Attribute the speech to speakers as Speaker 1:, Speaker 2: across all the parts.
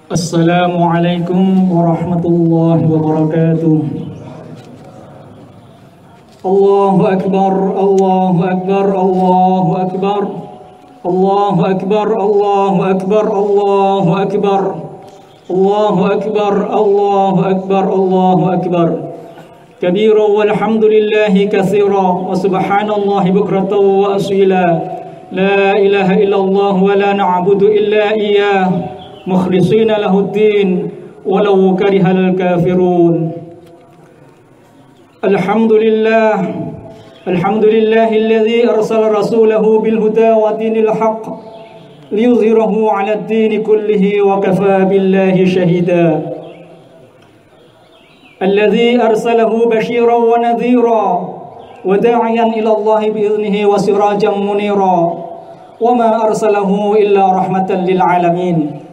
Speaker 1: Assalamualaikum warahmatullahi wabarakatuh. Allahu Akbar, Allahu Akbar, Allahu Akbar. Allahu Akbar, Allahu Akbar, Allahu Akbar. Allahu Akbar, Allahu Akbar, Allahu Akbar. Kabira walhamdulillahi katsira wa subhanallahi bukratan wa asila. La ilaha illallah wa la na'budu illa iyyah. مخلصين له الدين ولو كره الكافرون. الحمد لله الذي أرسل رسوله بالهدى ودين الحق ليظهره على الدين كله وكفى بالله شهيدا. الذي أرسله بشيرا ونذيرا وداعيا إلى الله بإذنه وسراجا منيرا وما أرسله إلا رحمة للعالمين.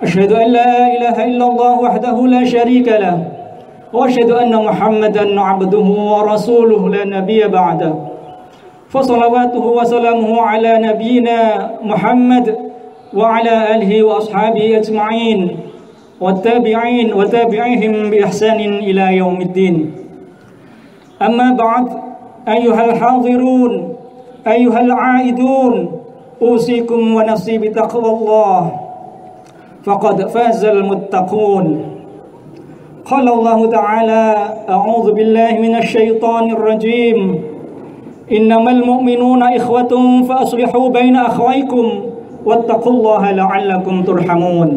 Speaker 1: أشهد أن لا إله إلا الله وحده لا شريك له وأشهد أن محمدا عبده ورسوله لا نبي بعده فصلواته وسلامه على نبينا محمد وعلى آله وأصحابه أجمعين والتابعين وتابعيهم بإحسان إلى يوم الدين. أما بعد أيها الحاضرون أيها العائدون أوصيكم ونفسي بتقوى الله فقد فاز المتقون. قال الله تعالى أعوذ بالله من الشيطان الرجيم إنما المؤمنون إخوة فأصلحوا بين أخويكم واتقوا الله لعلكم ترحمون.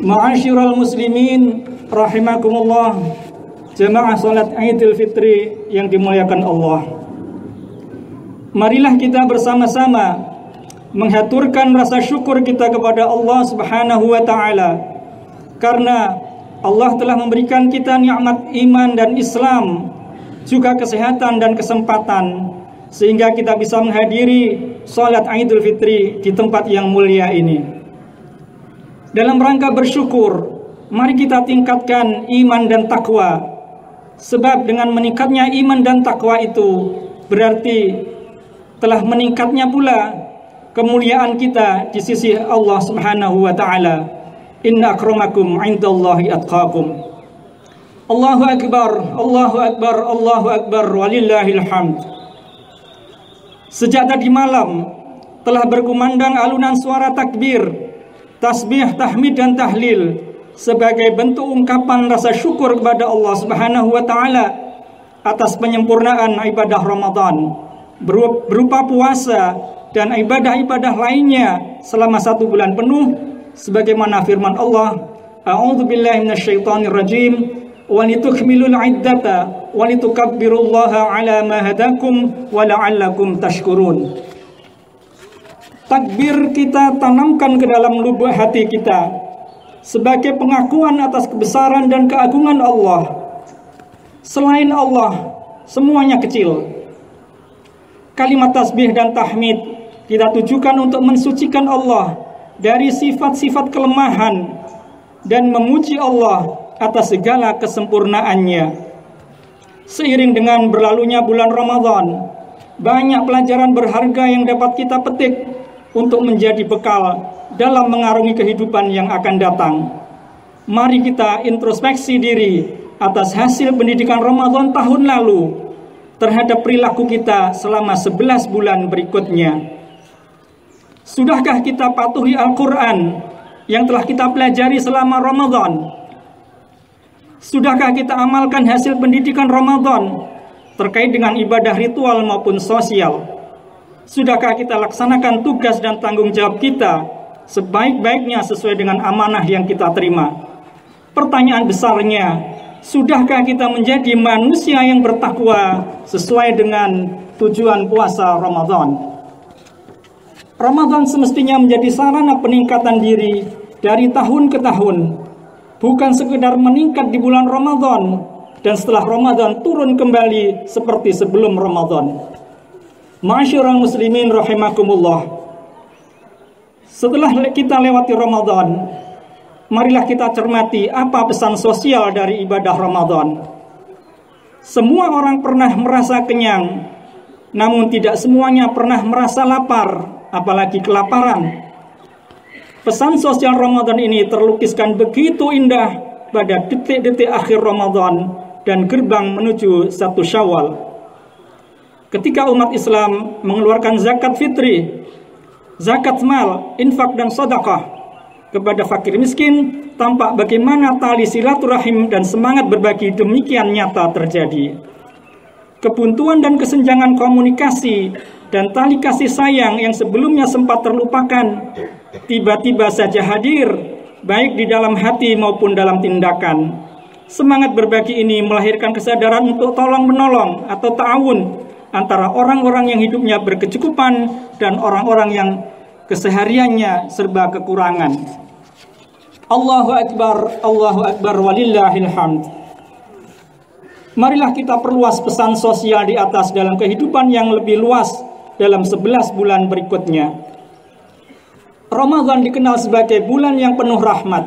Speaker 1: Ma'asyiral muslimin rahimakumullah, jamaah salat Idul Fitri yang dimuliakan Allah. Marilah kita bersama-sama menghaturkan rasa syukur kita kepada Allah Subhanahu wa taala karena Allah telah memberikan kita nikmat iman dan Islam, juga kesehatan dan kesempatan sehingga kita bisa menghadiri salat Idul Fitri di tempat yang mulia ini. Dalam rangka bersyukur, mari kita tingkatkan iman dan takwa. Sebab dengan meningkatnya iman dan takwa itu berarti telah meningkatnya pula kemuliaan kita di sisi Allah Subhanahu wa taala. Inna akramakum 'indallahi atqakum. Allahu akbar, Allahu akbar, Allahu akbar walillahil hamd. Sejak tadi malam telah berkumandang alunan suara takbir, tasbih, tahmid dan tahlil sebagai bentuk ungkapan rasa syukur kepada Allah Subhanahu wa taala atas penyempurnaan ibadah Ramadan berupa puasa dan ibadah-ibadah lainnya selama 1 bulan penuh, sebagaimana firman Allah, A'udzu billahi minasyaitonir rajim, wa litukmilul iddata wa litukabbirullaha ala ma hadakum wa la'allakum tashkurun. Takbir kita tanamkan ke dalam lubuk hati kita sebagai pengakuan atas kebesaran dan keagungan Allah. Selain Allah, semuanya kecil. Kalimat tasbih dan tahmid kita tujukan untuk mensucikan Allah dari sifat-sifat kelemahan dan memuji Allah atas segala kesempurnaannya. Seiring dengan berlalunya bulan Ramadan, banyak pelajaran berharga yang dapat kita petik untuk menjadi bekal dalam mengarungi kehidupan yang akan datang. Mari kita introspeksi diri atas hasil pendidikan Ramadan tahun lalu terhadap perilaku kita selama 11 bulan berikutnya. Sudahkah kita patuhi Al-Quran yang telah kita pelajari selama Ramadan? Sudahkah kita amalkan hasil pendidikan Ramadan terkait dengan ibadah ritual maupun sosial? Sudahkah kita laksanakan tugas dan tanggung jawab kita sebaik-baiknya sesuai dengan amanah yang kita terima? Pertanyaan besarnya, sudahkah kita menjadi manusia yang bertakwa sesuai dengan tujuan puasa Ramadan? Ramadan semestinya menjadi sarana peningkatan diri dari tahun ke tahun, bukan sekedar meningkat di bulan Ramadan dan setelah Ramadan turun kembali seperti sebelum Ramadan. Ma'asyiral muslimin rahimakumullah, setelah kita lewati Ramadan, marilah kita cermati apa pesan sosial dari ibadah Ramadan. Semua orang pernah merasa kenyang, namun tidak semuanya pernah merasa lapar, apalagi kelaparan. Pesan sosial Ramadan ini terlukiskan begitu indah pada detik-detik akhir Ramadan dan gerbang menuju 1 Syawal. Ketika umat Islam mengeluarkan zakat fitri, zakat mal, infak dan sedekah kepada fakir miskin, tampak bagaimana tali silaturahim dan semangat berbagi demikian nyata terjadi. Kebuntuan dan kesenjangan komunikasi dan tali kasih sayang yang sebelumnya sempat terlupakan tiba-tiba saja hadir, baik di dalam hati maupun dalam tindakan. Semangat berbagi ini melahirkan kesadaran untuk tolong-menolong atau ta'awun antara orang-orang yang hidupnya berkecukupan dan orang-orang yang kesehariannya serba kekurangan. Allahu Akbar walillahil hamd. Marilah kita perluas pesan sosial di atas dalam kehidupan yang lebih luas dalam 11 bulan berikutnya. Ramadan dikenal sebagai bulan yang penuh rahmat.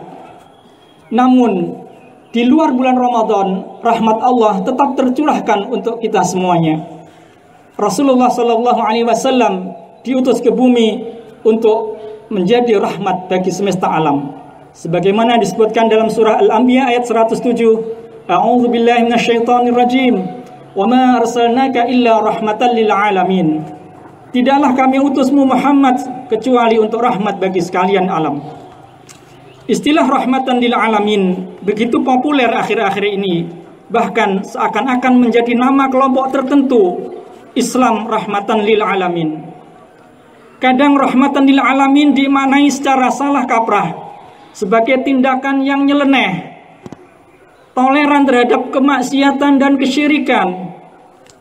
Speaker 1: Namun, di luar bulan Ramadan, rahmat Allah tetap tercurahkan untuk kita semuanya. Rasulullah SAW diutus ke bumi untuk menjadi rahmat bagi semesta alam. Sebagaimana disebutkan dalam surah Al-Anbiya ayat 107, A'udzu billahi minasyaitonir rajim. Wa ma arsalnaka illa rahmatan lil alamin. Tidaklah kami utusmu Muhammad kecuali untuk rahmat bagi sekalian alam. Istilah rahmatan lil alamin begitu populer akhir-akhir ini, bahkan seakan-akan menjadi nama kelompok tertentu, Islam rahmatan lil alamin. Kadang rahmatan lil alamin dimaknai secara salah kaprah sebagai tindakan yang nyeleneh, toleran terhadap kemaksiatan dan kesyirikan,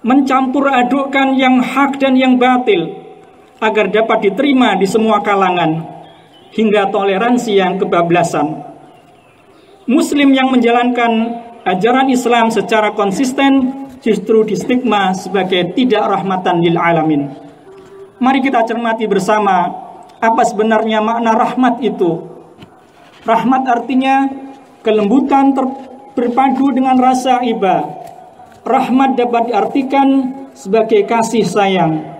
Speaker 1: mencampur adukkan yang hak dan yang batil agar dapat diterima di semua kalangan, hingga toleransi yang kebablasan. Muslim yang menjalankan ajaran Islam secara konsisten justru distigma sebagai tidak rahmatan lil alamin. Mari kita cermati bersama apa sebenarnya makna rahmat itu. Rahmat artinya kelembutan berpadu dengan rasa iba. Rahmat dapat diartikan sebagai kasih sayang.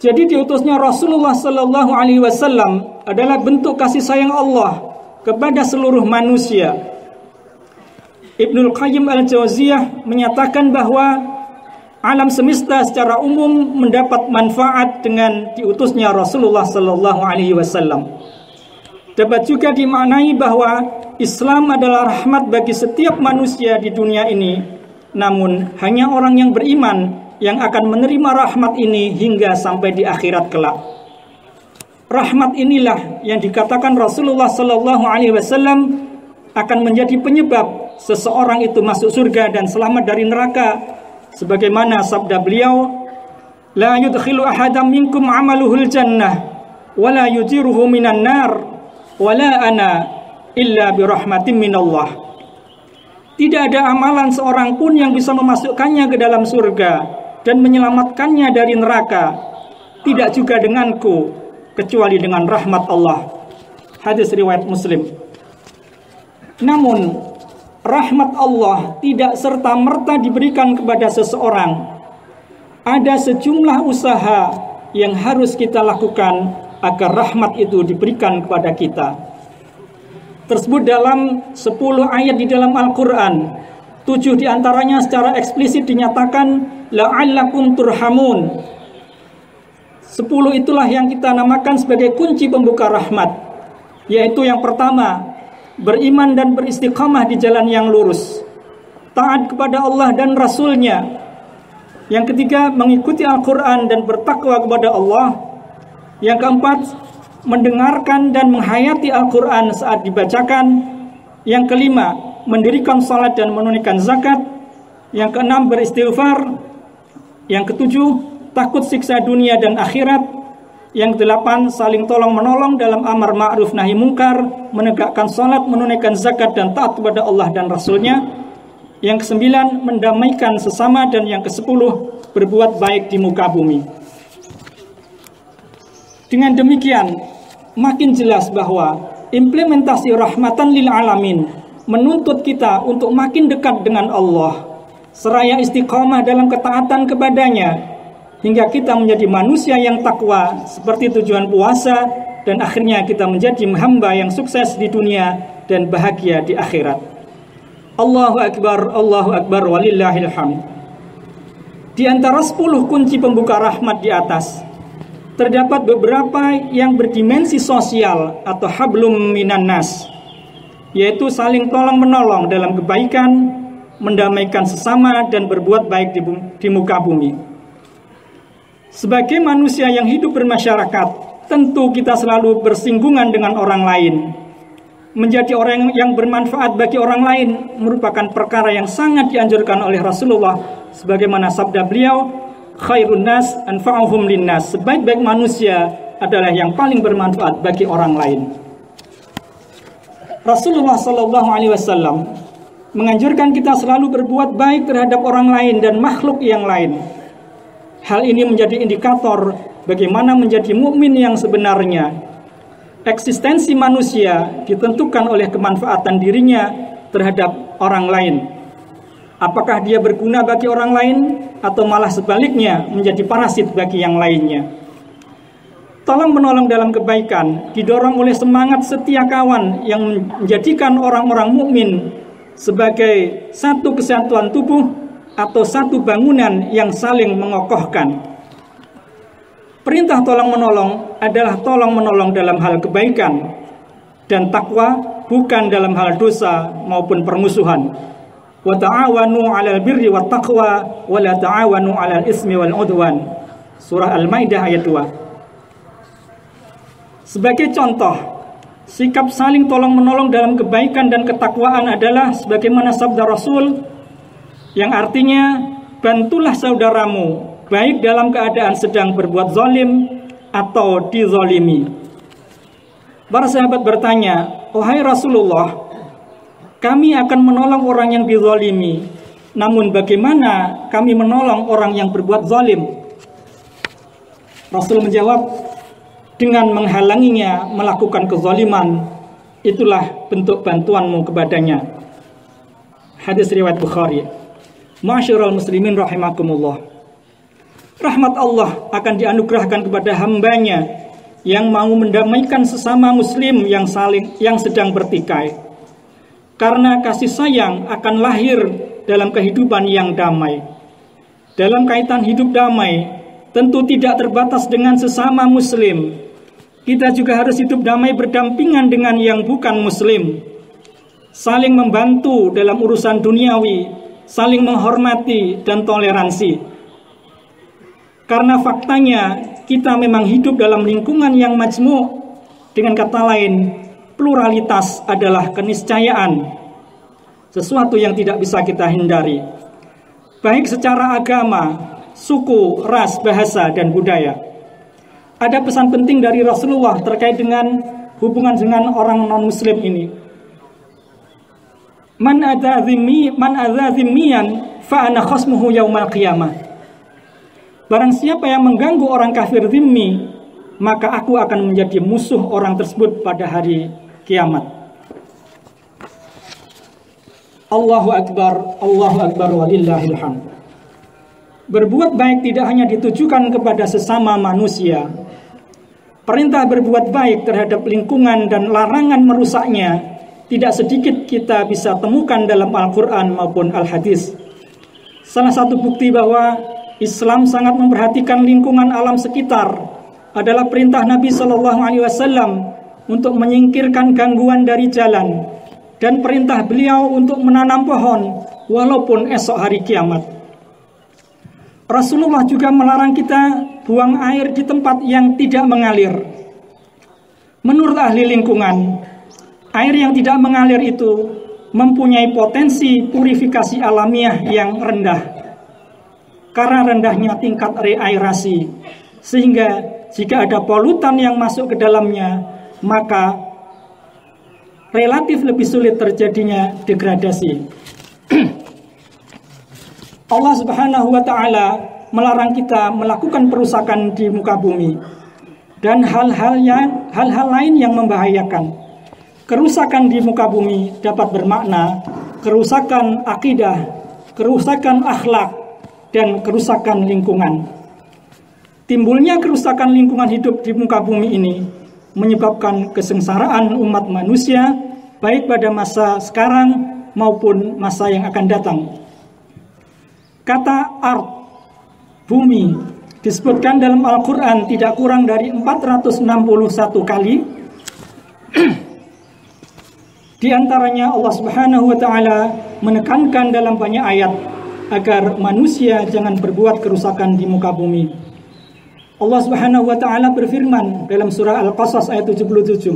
Speaker 1: Jadi diutusnya Rasulullah SAW adalah bentuk kasih sayang Allah kepada seluruh manusia. Ibnul Qayyim al-Jauziyah menyatakan bahwa alam semesta secara umum mendapat manfaat dengan diutusnya Rasulullah SAW. Dapat juga dimaknai bahwa Islam adalah rahmat bagi setiap manusia di dunia ini, namun hanya orang yang beriman yang akan menerima rahmat ini hingga sampai di akhirat kelak. Rahmat inilah yang dikatakan Rasulullah SAW akan menjadi penyebab seseorang itu masuk surga dan selamat dari neraka, sebagaimana sabda beliau, la yudkhilu ahadam minkum amaluhul jannah wa la yujiruhu minan nar wa la ana illa birahmatin minallah. Tidak ada amalan seorang pun yang bisa memasukkannya ke dalam surga dan menyelamatkannya dari neraka, tidak juga denganku kecuali dengan rahmat Allah. Hadis riwayat Muslim. Namun rahmat Allah tidak serta-merta diberikan kepada seseorang. Ada sejumlah usaha yang harus kita lakukan agar rahmat itu diberikan kepada kita. Tersebut dalam 10 ayat di dalam Al-Quran. 7 diantaranya secara eksplisit dinyatakan la'allakum turhamun. 10 itulah yang kita namakan sebagai kunci pembuka rahmat, yaitu yang pertama, beriman dan beristiqamah di jalan yang lurus, taat kepada Allah dan Rasul-Nya. Yang ketiga, mengikuti Al-Quran dan bertakwa kepada Allah. Yang keempat, mendengarkan dan menghayati Al-Quran saat dibacakan. Yang kelima, mendirikan salat dan menunaikan zakat. Yang keenam, beristighfar. Yang ketujuh, takut siksa dunia dan akhirat. Yang kedelapan, saling tolong menolong dalam amar ma'ruf nahi mungkar, menegakkan salat, menunaikan zakat dan taat kepada Allah dan Rasul-Nya. Yang kesembilan, mendamaikan sesama. Dan yang kesepuluh, berbuat baik di muka bumi. Dengan demikian, makin jelas bahwa implementasi rahmatan lil alamin menuntut kita untuk makin dekat dengan Allah, seraya istiqamah dalam ketaatan kepadanya, hingga kita menjadi manusia yang takwa, seperti tujuan puasa, dan akhirnya kita menjadi hamba yang sukses di dunia dan bahagia di akhirat. Allahu Akbar, walillahil hamd. Di antara 10 kunci pembuka rahmat di atas, terdapat beberapa yang berdimensi sosial atau hablum minan nas, yaitu saling tolong-menolong dalam kebaikan, mendamaikan sesama, dan berbuat baik di muka bumi. Sebagai manusia yang hidup bermasyarakat, tentu kita selalu bersinggungan dengan orang lain. Menjadi orang yang bermanfaat bagi orang lain merupakan perkara yang sangat dianjurkan oleh Rasulullah, sebagaimana sabda beliau, khairun nas anfa'uhum linnas, sebaik-baik manusia adalah yang paling bermanfaat bagi orang lain. Rasulullah SAW menganjurkan kita selalu berbuat baik terhadap orang lain dan makhluk yang lain. Hal ini menjadi indikator bagaimana menjadi mukmin yang sebenarnya. Eksistensi manusia ditentukan oleh kemanfaatan dirinya terhadap orang lain. Apakah dia berguna bagi orang lain atau malah sebaliknya menjadi parasit bagi yang lainnya. Tolong menolong dalam kebaikan didorong oleh semangat setia kawan yang menjadikan orang-orang mukmin sebagai satu kesatuan tubuh atau satu bangunan yang saling mengokohkan. Perintah tolong-menolong adalah tolong-menolong dalam hal kebaikan dan takwa, bukan dalam hal dosa maupun permusuhan. Wa ta'awanu 'alal birri wat taqwa wa la ta'awanu 'alal ismi wal 'udwan. Surah Al-Maidah ayat 2. Sebagai contoh, sikap saling tolong-menolong dalam kebaikan dan ketakwaan adalah sebagaimana sabda Rasul yang artinya, bantulah saudaramu baik dalam keadaan sedang berbuat zalim atau dizalimi. Para sahabat bertanya, wahai Rasulullah, kami akan menolong orang yang dizalimi, namun bagaimana kami menolong orang yang berbuat zalim? Rasul menjawab, dengan menghalanginya melakukan kezaliman, itulah bentuk bantuanmu kepadanya. Hadis riwayat Bukhari. Ma'asyiral muslimin rahimakumullah. Rahmat Allah akan dianugerahkan kepada hambanya yang mau mendamaikan sesama muslim yang sedang bertikai. Karena kasih sayang akan lahir dalam kehidupan yang damai. Dalam kaitan hidup damai, tentu tidak terbatas dengan sesama muslim. Kita juga harus hidup damai berdampingan dengan yang bukan muslim. Saling membantu dalam urusan duniawi, saling menghormati dan toleransi. Karena faktanya kita memang hidup dalam lingkungan yang majmu'. Dengan kata lain, pluralitas adalah keniscayaan, sesuatu yang tidak bisa kita hindari, baik secara agama, suku, ras, bahasa, dan budaya. Ada pesan penting dari Rasulullah terkait dengan hubungan dengan orang non-muslim ini. Man adza zimmiyan fa ana khasmuhu yaumal qiyamah. Barang siapa yang mengganggu orang kafir zimmi, maka aku akan menjadi musuh orang tersebut pada hari kiamat. Allahu Akbar, walillahil hamd. Berbuat baik tidak hanya ditujukan kepada sesama manusia. Perintah berbuat baik terhadap lingkungan dan larangan merusaknya tidak sedikit kita bisa temukan dalam Al-Quran maupun Al-Hadis. Salah satu bukti bahwa Islam sangat memperhatikan lingkungan alam sekitar adalah perintah Nabi SAW untuk menyingkirkan gangguan dari jalan dan perintah beliau untuk menanam pohon walaupun esok hari kiamat. Rasulullah juga melarang kita buang air di tempat yang tidak mengalir. Menurut ahli lingkungan, air yang tidak mengalir itu mempunyai potensi purifikasi alamiah yang rendah karena rendahnya tingkat reaerasi, sehingga jika ada polutan yang masuk ke dalamnya, maka relatif lebih sulit terjadinya degradasi. Allah Subhanahu wa Ta'ala melarang kita melakukan perusakan di muka bumi dan hal-hal lain yang membahayakan. Kerusakan di muka bumi dapat bermakna kerusakan akidah, kerusakan akhlak, dan kerusakan lingkungan. Timbulnya kerusakan lingkungan hidup di muka bumi ini menyebabkan kesengsaraan umat manusia baik pada masa sekarang maupun masa yang akan datang. Kata ard, bumi, disebutkan dalam Al-Quran tidak kurang dari 461 kali. Di antaranya Allah Subhanahu wa taala menekankan dalam banyak ayat agar manusia jangan berbuat kerusakan di muka bumi. Allah Subhanahu wa taala berfirman dalam surah Al-Qasas ayat 77,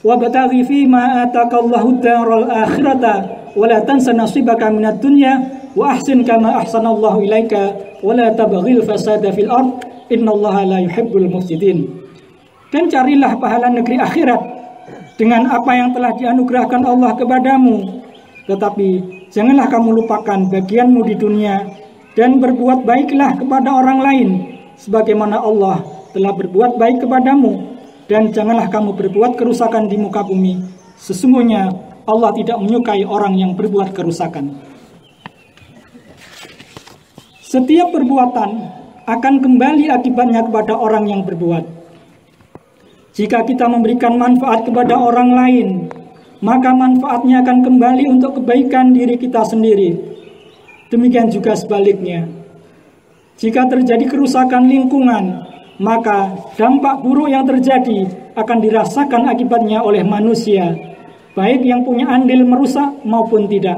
Speaker 1: "Wa bataghi fi ma ataqallahu ad-daral akhirata wa la tansa nasibaka minad dunya wa ahsin kama ahsanallahu ilaika wa la tabghil fasada fil ard innallaha la yuhibbul mufsidin." Dan carilah pahala negeri akhirat dengan apa yang telah dianugerahkan Allah kepadamu, tetapi janganlah kamu lupakan bagianmu di dunia dan berbuat baiklah kepada orang lain sebagaimana Allah telah berbuat baik kepadamu, dan janganlah kamu berbuat kerusakan di muka bumi. Sesungguhnya Allah tidak menyukai orang yang berbuat kerusakan. Setiap perbuatan akan kembali akibatnya kepada orang yang berbuat. Jika kita memberikan manfaat kepada orang lain, maka manfaatnya akan kembali untuk kebaikan diri kita sendiri. Demikian juga sebaliknya. Jika terjadi kerusakan lingkungan, maka dampak buruk yang terjadi akan dirasakan akibatnya oleh manusia, baik yang punya andil merusak maupun tidak.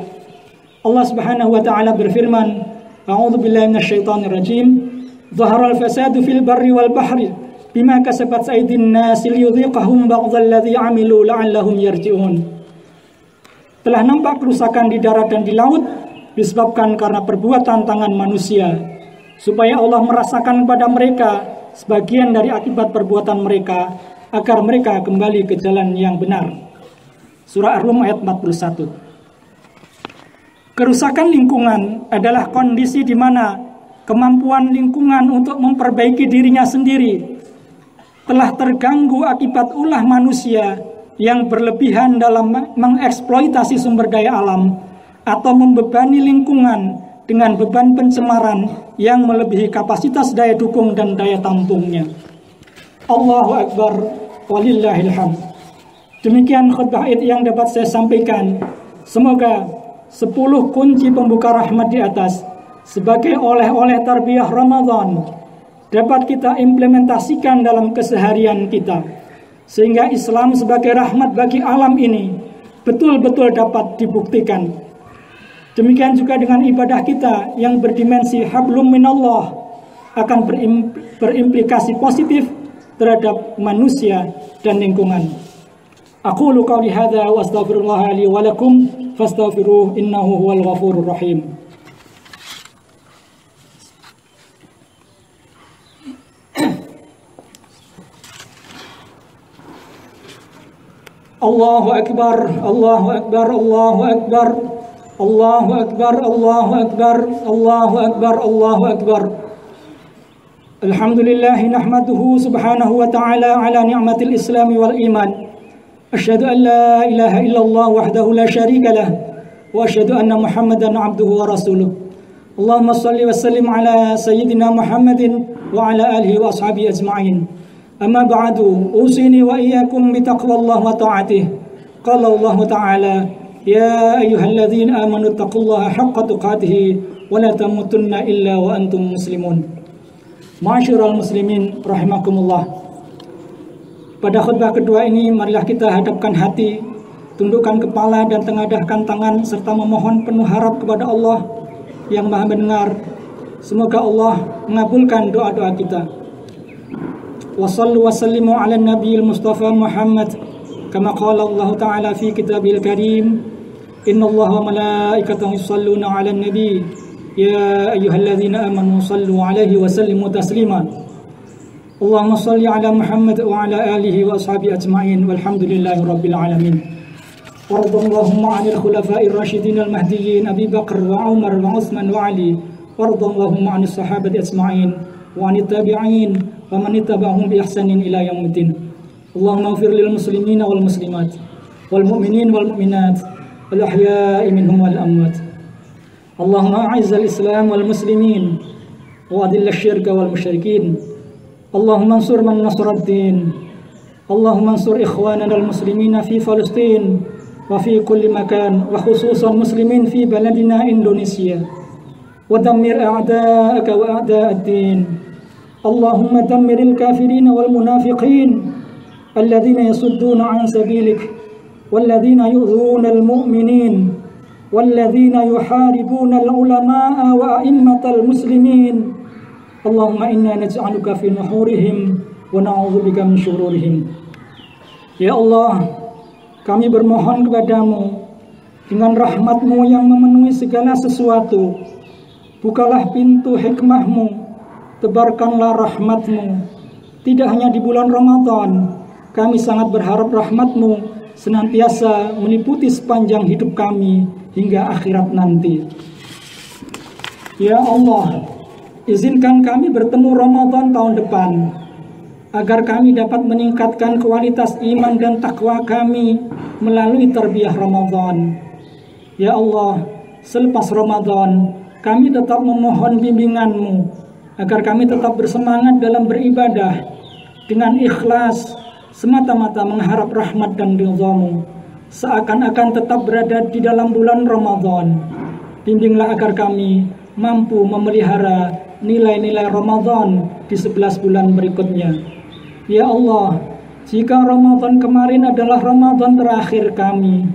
Speaker 1: Allah Subhanahu wa taala berfirman, "A'udzubillahi minasyaitonirrajim. Dhaharal fasadu fil barri wal bahri bima kasabat aydin nasi liyudhiqahum ba'dalladzi 'amilu la'allahum yarji'un." Telah nampak kerusakan di darat dan di laut disebabkan karena perbuatan tangan manusia, supaya Allah merasakan kepada mereka sebagian dari akibat perbuatan mereka, agar mereka kembali ke jalan yang benar. Surah Ar-Rum ayat 41. Kerusakan lingkungan adalah kondisi di mana kemampuan lingkungan untuk memperbaiki dirinya sendiri telah terganggu akibat ulah manusia yang berlebihan dalam mengeksploitasi sumber daya alam atau membebani lingkungan dengan beban pencemaran yang melebihi kapasitas daya dukung dan daya tampungnya. Allahu Akbar, walillahil hamd. Demikian khutbah Id yang dapat saya sampaikan. Semoga 10 kunci pembuka rahmat di atas sebagai oleh-oleh tarbiyah Ramadan dapat kita implementasikan dalam keseharian kita, sehingga Islam sebagai rahmat bagi alam ini betul-betul dapat dibuktikan. Demikian juga dengan ibadah kita yang berdimensi hablum minallah akan berimplikasi positif terhadap manusia dan lingkungan. Aqulu qawli hadza wa astaghfirullah li wa lakum fastaghfiruhu innahu huwal ghafurur rahim. Allahu Akbar, Allahu Akbar, Allahu Akbar, Allahu Akbar, Allahu Akbar, Allahu Akbar, Allahu Akbar. Alhamdulillah nahmaduhu subhanahu wa ta'ala ala ni'matil Islam wal iman. Asyhadu an la ilaha illallah wahdahu la syarika lah wa asyhadu anna Muhammadan abduhu wa rasuluh. Allahumma shalli wa sallim ala sayyidina Muhammadin wa ala alihi wa ashabihi ajma'in. Amma ba'du, usini wa iyyakum bitaqwallah wa ta'atih. Qala Allah ta'ala, ya ayyuhalladzina amanu taqullaha haqqa tuqatih wa la tamutunna illa wa antum muslimun. Ma'asyiral muslimin rahimakumullah. Pada khutbah kedua ini marilah kita hadapkan hati, tundukkan kepala dan tengadahkan tangan serta memohon penuh harap kepada Allah yang Maha mendengar. Semoga Allah mengabulkan doa-doa kita. Wassallu wasallimu ala nabiyil mustafa Muhammad kama qala Allah ta'ala fi kitabil karim, innallaha wa malaikatahu yusalluna ala nabi ya ayyuhalladzina amanu sallu alaihi wa sallimu taslima. Allahumma salli ala Muhammad wa ala alihi wa ashabihi ajma'in walhamdulillahi rabbil alamin. Wardallahumma 'anil khulafa'ir rasyidin al-mahdiyyin Abi Bakar wa Umar wa Utsman wa Ali. Wardallahumma 'anis sahabati ajma'in wa 'anit tabi'in wa man ittaba'ahum bi ihsanin ila yaumiddin. Allahumma ighfir lil muslimina wal muslimat wal mu'minin wal mu'minat wal ahya'i minhum wal amwat. Allahumma a'izzal islam wal muslimin wa adhill asy-syirka wal musyrikin. Allahumma ansur man nasara ad-din اللهم انصر إخواننا المسلمين في فلسطين وفي كل مكان وخصوصا المسلمين في بلدنا إندونيسيا ودمر أعداءك وأعداء الدين اللهم دمر الكافرين والمنافقين الذين يصدون عن سبيلك والذين يؤذون المؤمنين والذين يحاربون العلماء وأئمة المسلمين اللهم إنا نجعلك في نحورهم ونعوذ بك من شرورهم. Ya Allah, kami bermohon kepadamu dengan rahmat-Mu yang memenuhi segala sesuatu. Bukalah pintu hikmah-Mu, tebarkanlah rahmat-Mu. Tidak hanya di bulan Ramadan, kami sangat berharap rahmat-Mu senantiasa meliputi sepanjang hidup kami hingga akhirat nanti. Ya Allah, izinkan kami bertemu Ramadan tahun depan, agar kami dapat meningkatkan kualitas iman dan takwa kami melalui tarbiyah Ramadan. Ya Allah, selepas Ramadan, kami tetap memohon bimbingan-Mu, agar kami tetap bersemangat dalam beribadah, dengan ikhlas, semata-mata mengharap rahmat dan ridha-Mu, seakan-akan tetap berada di dalam bulan Ramadan. Bimbinglah agar kami mampu memelihara nilai-nilai Ramadan di 11 bulan berikutnya. Ya Allah, jika Ramadan kemarin adalah Ramadan terakhir kami,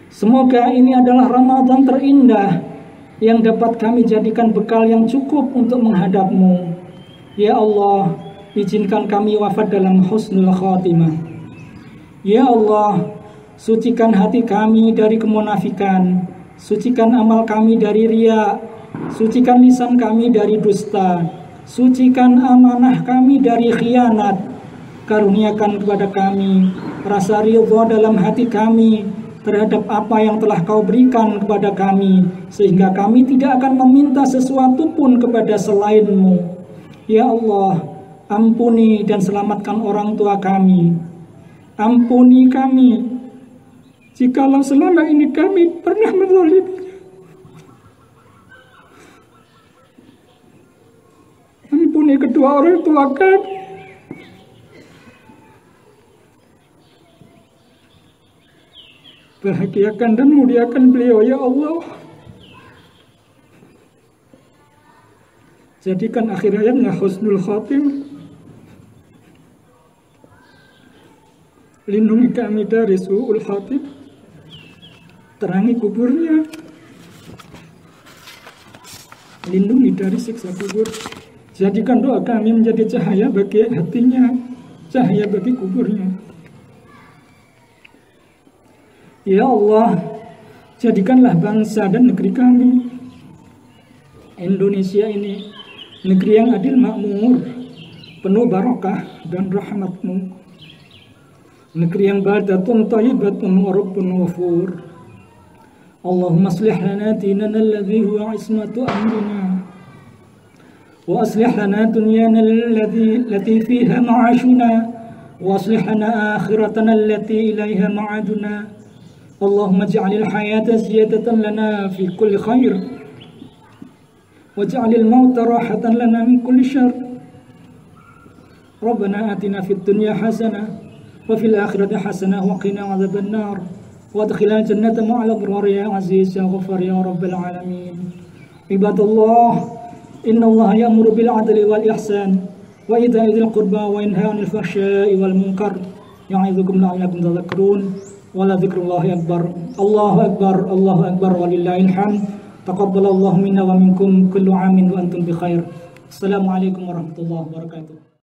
Speaker 1: semoga ini adalah Ramadan terindah yang dapat kami jadikan bekal yang cukup untuk menghadap-Mu. Ya Allah, izinkan kami wafat dalam husnul khatimah. Ya Allah, sucikan hati kami dari kemunafikan, sucikan amal kami dari riya, sucikan lisan kami dari dusta, sucikan amanah kami dari khianat. Karuniakan kepada kami rasa ridha dalam hati kami terhadap apa yang telah Kau berikan kepada kami, sehingga kami tidak akan meminta sesuatu pun kepada selain-Mu. Ya Allah, ampuni dan selamatkan orang tua kami. Ampuni kami jikalau selama ini kami pernah menzaliminya. Ampuni kedua orang tua kami. Bahagiakan dan muliakan beliau, ya Allah. Jadikan akhir hayatnya husnul khatimah. Lindungi kami dari su'ul khatimah. Terangi kuburnya. Lindungi dari siksa kubur. Jadikan doa kami menjadi cahaya bagi hatinya, cahaya bagi kuburnya. Ya Allah, jadikanlah bangsa dan negeri kami, Indonesia ini, negeri yang adil makmur, penuh barakah dan rahmat-Mu. Negeri yang baldatun thayyibatun wa rabbun ghafur. Allahumma aslih lana dinana alladhi huwa ismatu amrina, wa aslih lana dunyana allati fiha ma'ashuna, wa aslih lana akhiratana allati ilaiha ma'aduna. اللهم اجعل الحياة زيادة لنا في كل خير واجعل الموت راحة لنا من كل شر ربنا آتنا في الدنيا حسنة وفي الآخرة حسنة وقنا عذاب النار وادخلنا الجنة مع الأبرار يا عزيز يا غفار يا رب العالمين عباد الله إن الله يأمر بالعدل والإحسان وإيتاء ذي القربى وينهى عن الفحشاء والمنكر يعظكم لعلكم تذكرون wala dzikrullahi akbar. Allahu akbar walillahil hamd. Taqabbalallahu minna wa minkum kullu amin wa antum bi khair. Assalamualaikum warahmatullahi wabarakatuh.